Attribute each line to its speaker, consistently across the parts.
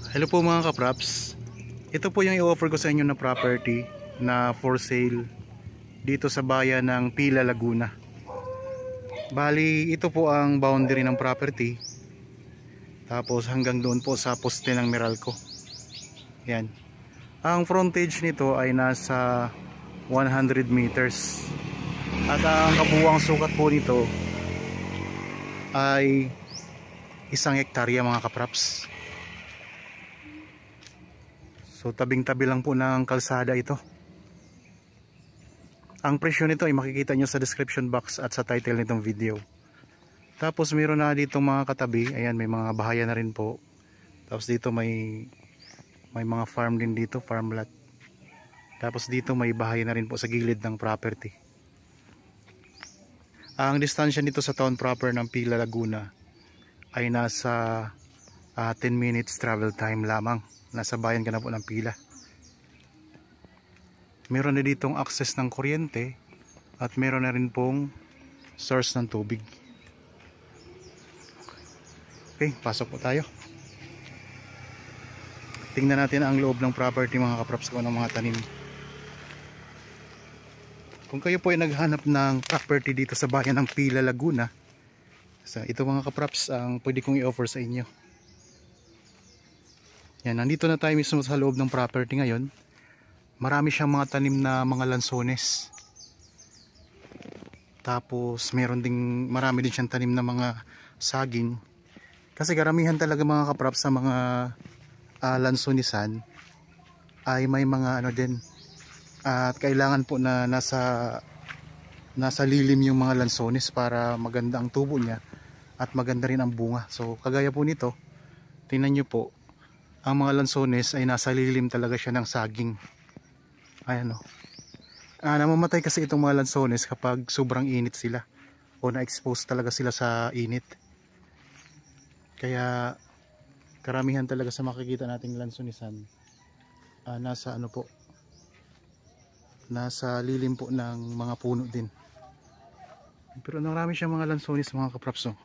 Speaker 1: Hello po mga kapraps. Ito po yung i-offer ko sa inyo na property na for sale dito sa bayan ng Pila, Laguna. Bali, ito po ang boundary ng property. Tapos hanggang doon po sa poste ng Meralco. Yan. Ang frontage nito ay nasa 100 meters. At ang kabuuang sukat po nito ay 1 hektarya mga kapraps. So tabing-tabi lang po ng kalsada ito. Ang presyo nito ay makikita nyo sa description box at sa title nitong video. Tapos mayroon na dito mga katabi. Ayan, may mga bahayan na rin po. Tapos dito may mga farm din dito, farm lot. Tapos dito may bahay na rin po sa gilid ng property. Ang distansya nito sa town proper ng Pila, Laguna ay nasa 10 minutes travel time lamang. Nasa bayan ka na po ng Pila. Meron na ditong access ng kuryente at meron na rin pong source ng tubig. Okay, pasok po tayo. Tingnan natin ang loob ng property mga kapraps ko ng mga tanim. Kung kayo po ay naghanap ng property dito sa bayan ng Pila, Laguna, ito mga kapraps ang pwede kong i-offer sa inyo. Yan, nandito na tayo mismo sa loob ng property ngayon. Marami siyang mga tanim na mga lansones. Tapos marami din siyang tanim na mga saging. Kasi karamihan talaga mga kapraps sa mga lansonisan ay may mga ano din. At kailangan po na nasa lilim yung mga lansones para maganda ang tubo niya at maganda rin ang bunga. So kagaya po nito, tingnan nyo po, ang mga lansones ay nasa lilim talaga siya ng saging. Ayan o. Namamatay kasi itong mga lansones kapag sobrang init sila o na-expose talaga sila sa init. Kaya karamihan talaga sa makikita nating lansonisan nasa ano po, nasa lilim po ng mga puno din. Pero marami siyang mga lansones mga kapraps.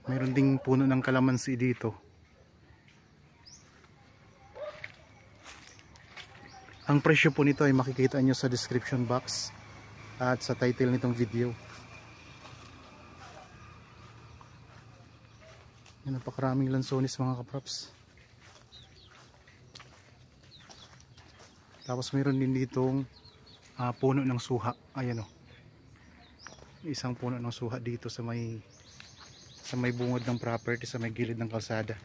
Speaker 1: Mayroon ding puno ng kalamansi dito. Ang presyo po nito ay makikita nyo sa description box at sa title nitong video. Yan, napakaraming lansones mga kapraps. Tapos mayroon din ditong puno ng suha. Ayan o. Isang puno ng suha dito sa may bungod ng property, sa may gilid ng kalsada.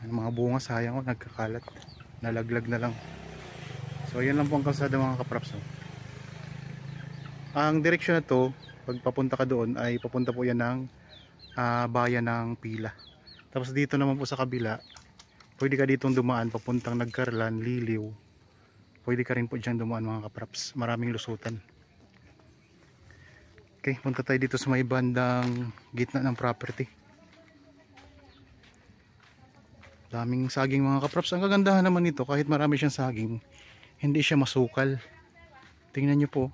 Speaker 1: Ang mga bunga sayang o, nagkakalat. Nalaglag na lang. So ayan lang po ang kalsada mga kapraps. Ang direksyon na to, pag papunta ka doon ay papunta po yan ng bayan ng Pila. Tapos dito naman po sa kabila, pwede ka ditong dumaan papuntang Nagkarlan, Liliw. Pwede ka rin po dyan dumaan mga kapraps. Maraming lusutan. Okay, punta tayo dito sa may bandang gitna ng property. Daming saging mga kapraps. Ang kagandahan naman nito, kahit marami siyang saging, hindi siya masukal. Tingnan nyo po,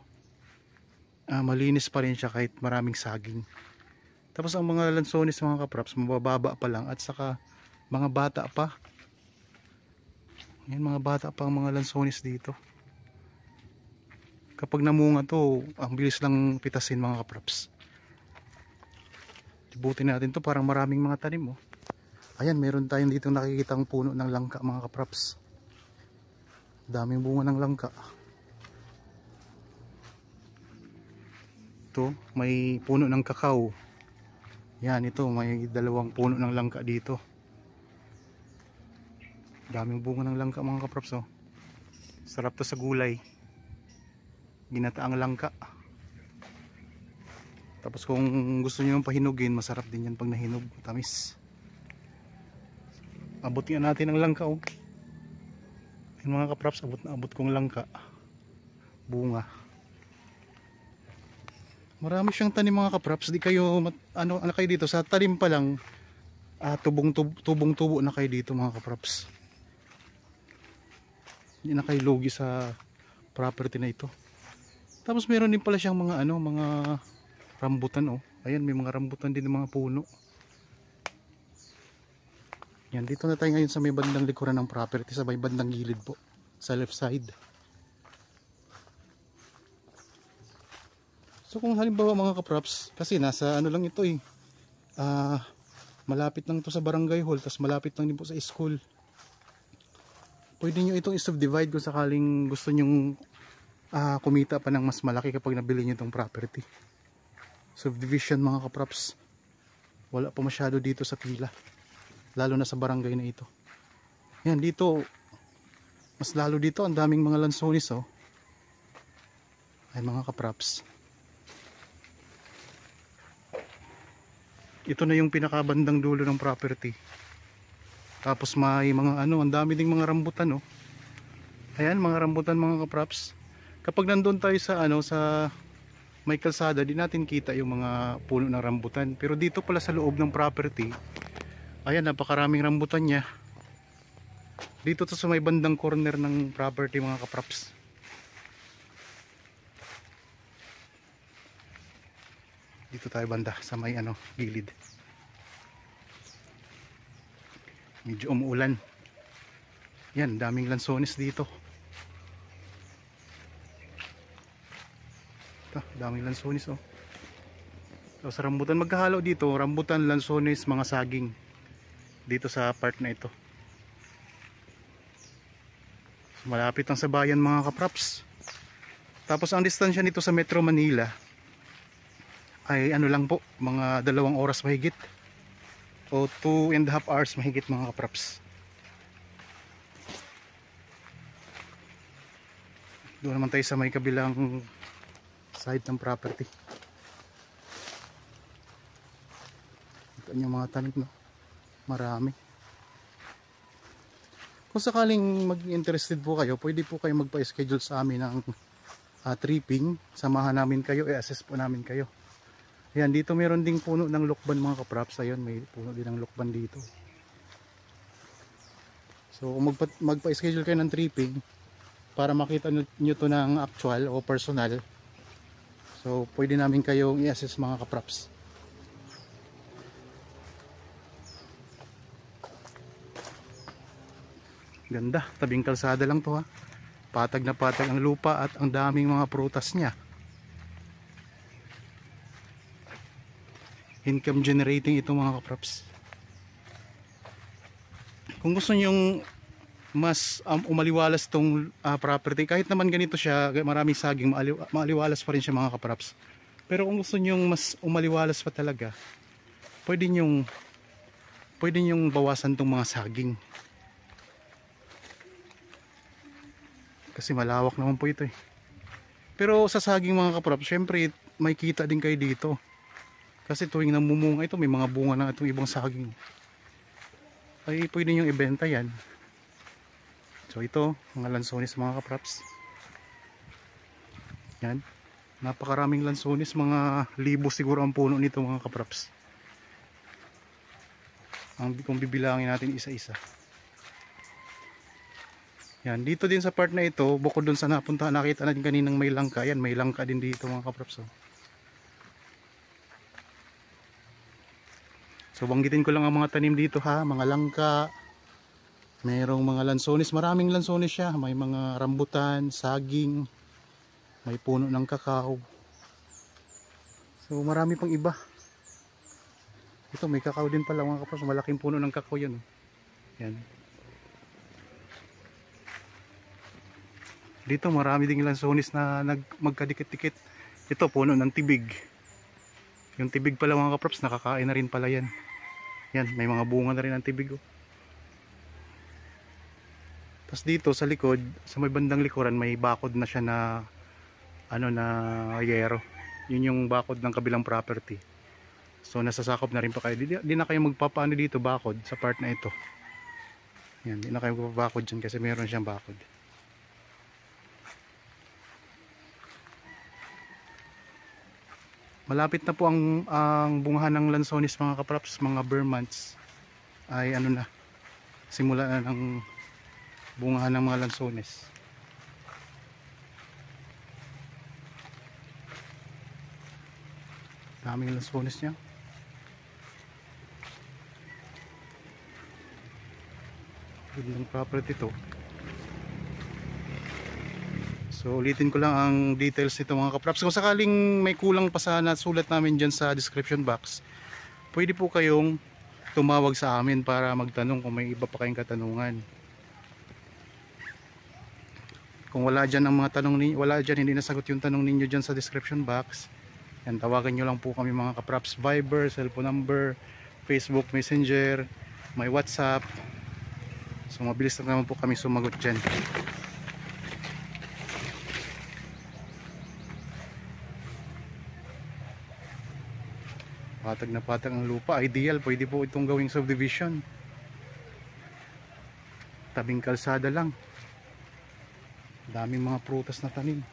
Speaker 1: malinis pa rin siya kahit maraming saging. Tapos ang mga lansones mga kapraps, mabababa pa lang at saka mga bata pa. Yan, mga bata pa ang mga lansones dito. Kapag namunga to, ang bilis lang pitasin mga kapraps. Dibutin natin to, parang maraming mga tanim oh. Ayan, meron tayong dito nakikitang puno ng langka mga kapraps. Daming bunga ng langka. Ito, may puno ng kakao. Yan, ito, may 2 puno ng langka dito. Daming bunga ng langka mga kapraps oh. Sarap to sa gulay. Ginataang langka. Tapos kung gusto niyo pahinugin, masarap din yan pag nahinog, tamis. Abot nga natin ang langka oh. Yung mga kapraps, abot na abot kong langka. Bunga. Marami siyang tanim mga kapraps. Di kayo ano kayo dito sa tanim pa lang, tubong-tubo na kayo dito mga kapraps. Hindi na kayo lugi sa property na ito. Tapos meron din pala siyang mga mga rambutan oh. Ayan, may mga rambutan din ng mga puno. Yan, dito na tayo ngayon sa may bandang likuran ng property, sa may bandang gilid po, sa left side. So kung halimbawa mga kaprops, kasi nasa ano lang ito eh, malapit lang to sa barangay hall, tas malapit lang din po sa school. Pwede nyo itong i-subdivide kung sakaling gusto nyong kumita pa ng mas malaki kapag nabili nyo itong property. Subdivision mga kaprops, wala pa masyado dito sa pila, lalo na sa barangay na ito. Yan, dito mas lalo dito, ang daming mga lansones oh. Ay mga kaprops, ito na yung pinakabandang dulo ng property. Tapos may mga ano, ang dami ding mga rambutan oh. Ayan, mga rambutan mga kaprops. Kapag nandun tayo sa ano, sa may kalsada, di natin kita yung mga puno ng rambutan. Pero dito pala sa loob ng property, ayan, napakaraming rambutan niya. Dito to sa may bandang corner ng property mga kaprops. Dito tayo banda sa may ano, gilid. Medyo umuulan. Yan, daming lansones dito. Ito, daming lansones oh. So, sa rambutan, magkahalo dito, rambutan, lansones, mga saging. Dito sa part na ito. So, malapit lang sa bayan mga kaprops. Tapos ang distansya nito sa Metro Manila ay ano lang po, mga 2 oras mahigit o 2.5 hours mahigit mga kaprops. Doon naman tayo sa may kabilang side ng property. Ito yung mga tanim no? Marami. Kung sakaling mag-interested po kayo, pwede po kayo magpa-schedule sa amin ng tripping. Samahan namin kayo, i-assess po namin kayo. Ayan, dito meron ding puno ng lukban mga kaprops. Ayun, may puno din ng lukban dito. So kung magpa-schedule kayo ng tripping para makita nyo to ng actual o personal, so pwede namin kayong i-assess mga kaprops. Ganda, tabing kalsada lang to ha. Patag na patag ang lupa at ang daming mga prutas niya. Income generating ito mga kaprops. Kung gusto nyong mas umaliwalas tong property, kahit naman ganito siya, maraming saging, maaliwalas pa rin siya mga kaprops. Pero kung gusto nyong mas umaliwalas pa talaga, pwede nyong bawasan tong mga saging. Kasi malawak naman po ito eh. Pero sa saging mga kaprops, syempre may kita din kayo dito. Kasi tuwing namumunga ito, may mga bunga na itong ibang saging. Ay pwede nyo ibenta yan. So ito, mga lansones mga kaprops. Yan. Napakaraming lansones, mga libo siguro ang puno nito mga kaprops. Kung bibilangin natin isa-isa. Yan, dito din sa part na ito, bukod dun sa napunta, nakita natin kaninang may langka. Yan, may langka din dito mga kaprops. So banggitin ko lang ang mga tanim dito ha, mga langka, mayroong mga lansones, maraming lansones siya, may mga rambutan, saging, may puno ng kakao. So marami pang iba. Ito may kakao din pala mga kaprops, malaking puno ng kakao yan. Yan. Dito marami ding lansones na magkadikit-dikit. Ito puno ng tibig. Yung tibig pala mga kaprops, nakakain na rin pala yan. Yan, may mga bunga na rin ang tibig oh. Tapos dito sa likod, sa may bandang likuran, may bakod na siya na ano na yero. Yun yung bakod ng kabilang property. So nasasakop na rin pa kayo. Di na kayo magpapaano dito bakod sa part na ito. Yan, di na kayo magpapakod dyan kasi meron siyang bakod. Malapit na po ang bungahan ng lansones mga kaprops, mga bare months ay ano na, simula na ng bungahan ng mga lansones. Daming lansones niya. Gandang property to. So ulitin ko lang ang details nito mga kapraps. Kung sakaling may kulang pa sa nasulat namin dyan sa description box, pwede po kayong tumawag sa amin para magtanong kung may iba pa kayong katanungan. Kung wala dyan ang mga tanong ninyo, wala dyan, hindi nasagot yung tanong ninyo dyan sa description box, yan, tawagan nyo lang po kami mga kapraps. Viber, cellphone number, Facebook Messenger, may WhatsApp. So mabilis na naman po kami sumagot dyan. Patag na patag ang lupa, ideal, pwede po itong gawing subdivision. Tabing kalsada lang, daming mga prutas na tanim.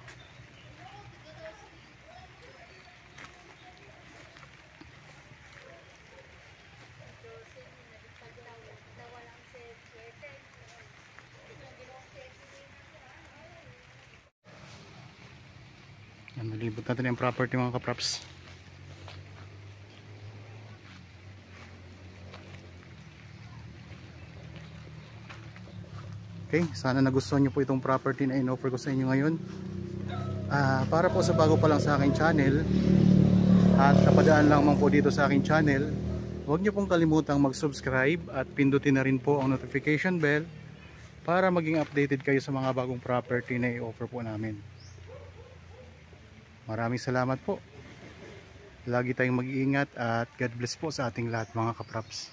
Speaker 1: Yan, nalibot natin yung property mga kapraps. Okay, sana nagustuhan nyo po itong property na in-offer ko sa inyo ngayon. Para po sa bago pa lang sa aking channel at napadaan lang po dito sa aking channel, huwag nyo pong kalimutang mag-subscribe at pindutin na rin po ang notification bell para maging updated kayo sa mga bagong property na i-offer po namin. Maraming salamat po. Lagi tayong mag-iingat at God bless po sa ating lahat mga kapraps.